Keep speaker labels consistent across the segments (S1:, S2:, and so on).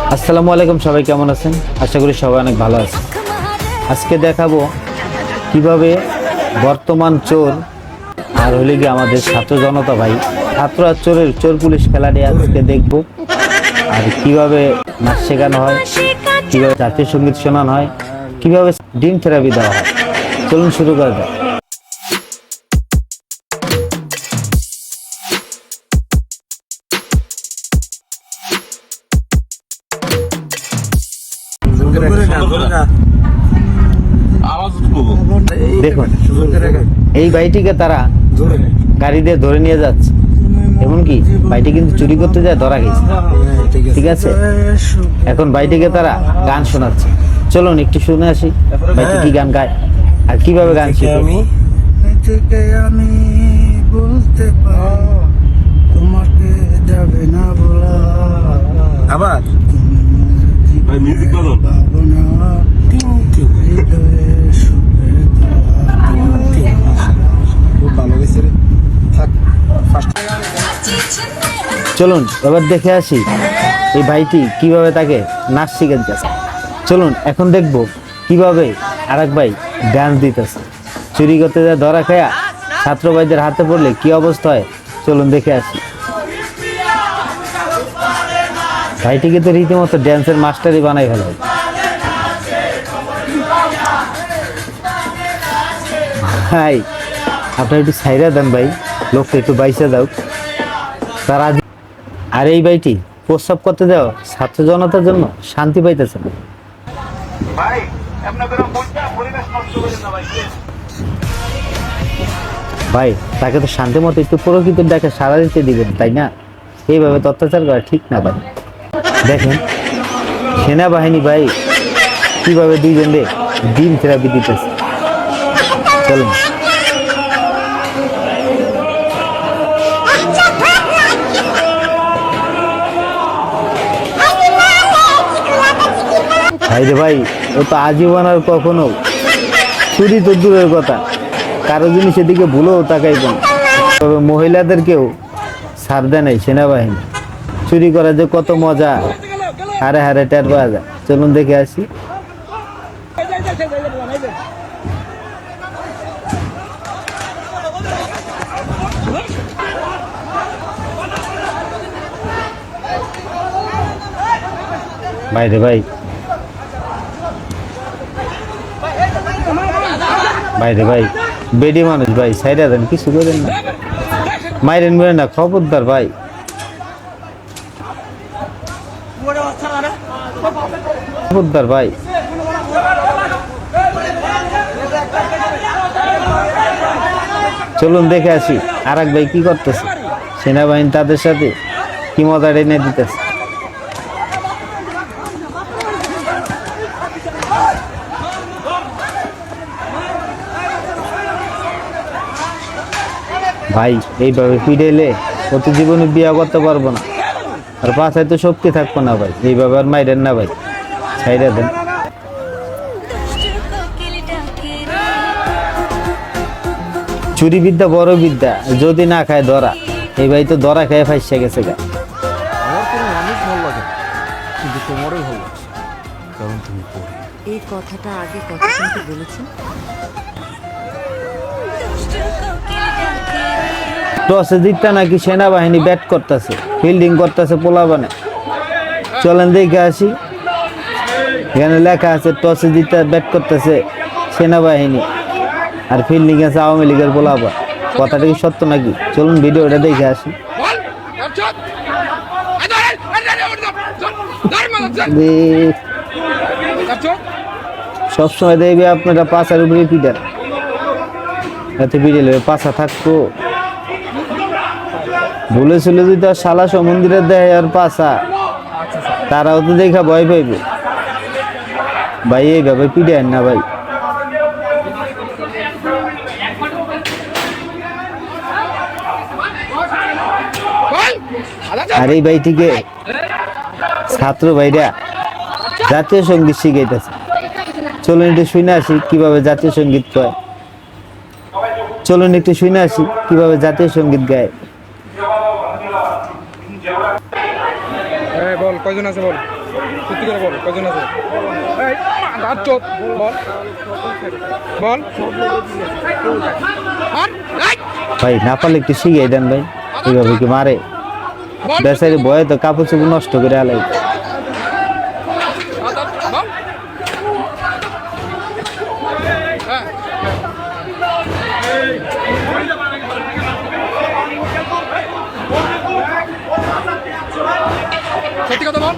S1: আসসালামু আলাইকুম, সবাই কেমন আছেন? আশা করি সবাই অনেক ভালো আছেন। আজকে দেখাবো কিভাবে বর্তমান চোর আর হলে গিয়ে আমাদের ছাত্র জনতা ভাই, ছাত্র আর চোর পুলিশ খেলাটি আজকে দেখবো। আর কিভাবে নাচ শেখানো হয়, কিভাবে জাতীয় সঙ্গীত শোনানো হয়, কিভাবে ডিম থেরাপি দেওয়া হয়। চলুন শুরু করা যাক। দেখুন, এই বাইটিকে তারা গাড়ি দিয়ে ধরে নিয়ে যাচ্ছে, এমনকি বাইটি কিন্তু চুরি করতে যায়, ধরা গেছে। ঠিক আছে, এখন বাইটিকে তারা গান শোনাচ্ছে। চলুন একটু শুনে আসি বাইটি কি গান গায় আর কিভাবে গান শিখে।
S2: আমি বলতে পারি তোমাকে যাবে না বলা,
S3: আবার
S1: চলুন এবার দেখে আসি এই ভাইটি কিভাবে তাকে নাচ শিখাচ্ছে। চলুন এখন দেখবো কিভাবে আরেক ভাই গান দিতেছে। চুরি করতে যায় ধরা খায়া ছাত্র ভাইদের হাতে পড়লে কি অবস্থা হয়, চলুন দেখে আসি। ভাইটিকে তো রীতিমতো ড্যান্সের মাস্টারই বানাই ফেলা। ভাই আপনার একটু সাইরা দেন ভাই, লোকটা একটু বাইসে দাও। তারা আর এই ভাইটি প্রস্রাব করতে দাও ছাত্র জনতার জন্য শান্তি পাইতেছে না। ভাই তাকে তো শান্তি মতো একটু প্রকৃত দেখে সারা দিতে দিবেন, তাই না? এইভাবে অত্যাচার করা ঠিক না ভাই। দেখেন সেনাবাহিনী ভাই কিভাবে দুইজনে ডিম থেরাপি দিতেছে। চলুন ভাই রে ভাই, ও তো আজীবন আর কখনো চুরি তো দূরের কথা, কারো জিনিসের দিকে ভুলেও তাকাইব না। তবে মহিলাদেরকেও ছাড় দেয় নাই সেনাবাহিনী। চুরি করা যে কত মজা, হারে হারে টের পাওয়া যায়। চলুন দেখে আসি। ভাই রে ভাই, ভাই রে ভাই, বেডি মানুষ ভাই, সাইডা দেন, কিছু করেন না, মাইরেন মেরেন না, খবরদার ভাই, খবরদার ভাই। চলুন দেখে আসি আরেক ভাই কি করতেছে। সেনাবাহিনী তাদের সাথে কি মজা এনে দিতেছে। ভাই এইভাবে পিড়েলে প্রতি জীবনে বিয়া করতে পারবো না, আর পাশায় তো শক্তি থাকবো না ভাই। এইভাবে আর মাইরেন না ভাই, ছাইরা দেন। চুরি বিদ্যা বড় বিদ্যা, যদি না খায় ধরা। এই ভাই তো ধরা খায় ফাইসা গেছে গা।
S3: আমার কোনো মানুষ ভালো লাগে না, কিন্তু তোমারই ভালো লাগছে, কারণ তুমি পড়ি।
S4: এই কথাটা আগে কত শুনতে বলেছেন?
S1: টসে জিতটা নাকি সেনাবাহিনী ব্যাট করতেছে, ফিল্ডিং করতেছে পোলাবানে। চলেন দেখে আসি। এখানে লেখা আছে টসে জিতটা ব্যাট করতেছে সেনাবাহিনী আর ফিল্ডিং আছে আওয়ামী লীগের পোলাবা। কথাটা কি সত্য নাকি? চলুন ভিডিওটা দেখে আসি। সবসময় দেখবে আপনারা পাশার উপরে পিটার, এতে পিটালে পাশা থাকতো। বলেছিল যদি আর শালা সমুদ্রের দেয় আর পাশা, তারাও তো দেখা ভয় পাইবে ভাই। এইভাবে পিটায় না ভাই। আর এই ভাইটিকে ছাত্র ভাইরা জাতীয় সঙ্গীত শিখাইতেছে। চলুন একটু শুনে আসি কিভাবে জাতীয় সঙ্গীত কয়। চলুন একটু শুনে আসি কিভাবে জাতীয় সঙ্গীত গায়।
S3: বল কয়জন আছে বল।
S5: সত্যি করে বল কজন আছে এই দাঁত চোদ বল বল আর এই
S1: ভাই না পারলে একটু শিখিয়ে দেন ভাই এইভাবে কি মারে
S5: বল
S1: বেচারি ভয়ে তো কাপড় চোপড় নষ্ট করে আলাই
S5: দাঁত বল হ্যাঁ সত্যি কথা বল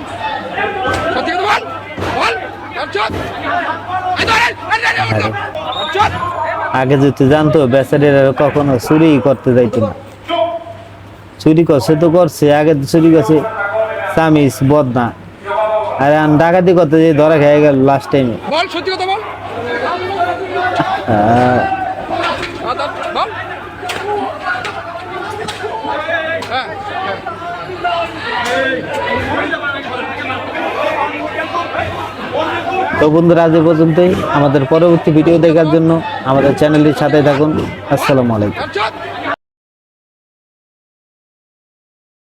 S5: সত্যি কথা বল বল দাঁত চোদ এই ধর দাঁত চোদ
S1: আগে যদি জানতো বেচারিরা কখনো চুরি করতে যাইতো না চুরি করছে তো করছে আগে তো চুরি করছে চামিচ বদনা আর এখন ডাকাতি করতে যে ধরা খেয়ে গেল লাস্ট টাইমে
S5: বল সত্যি কথা বল দাঁত বল হ্যাঁ
S1: তো বন্ধুরা আজ এ পর্যন্তই আমাদের পরবর্তী ভিডিও দেখার জন্য আমাদের চ্যানেলটির সাথে থাকুন আসসালামু আলাইকুম
S5: দাঁত চোদ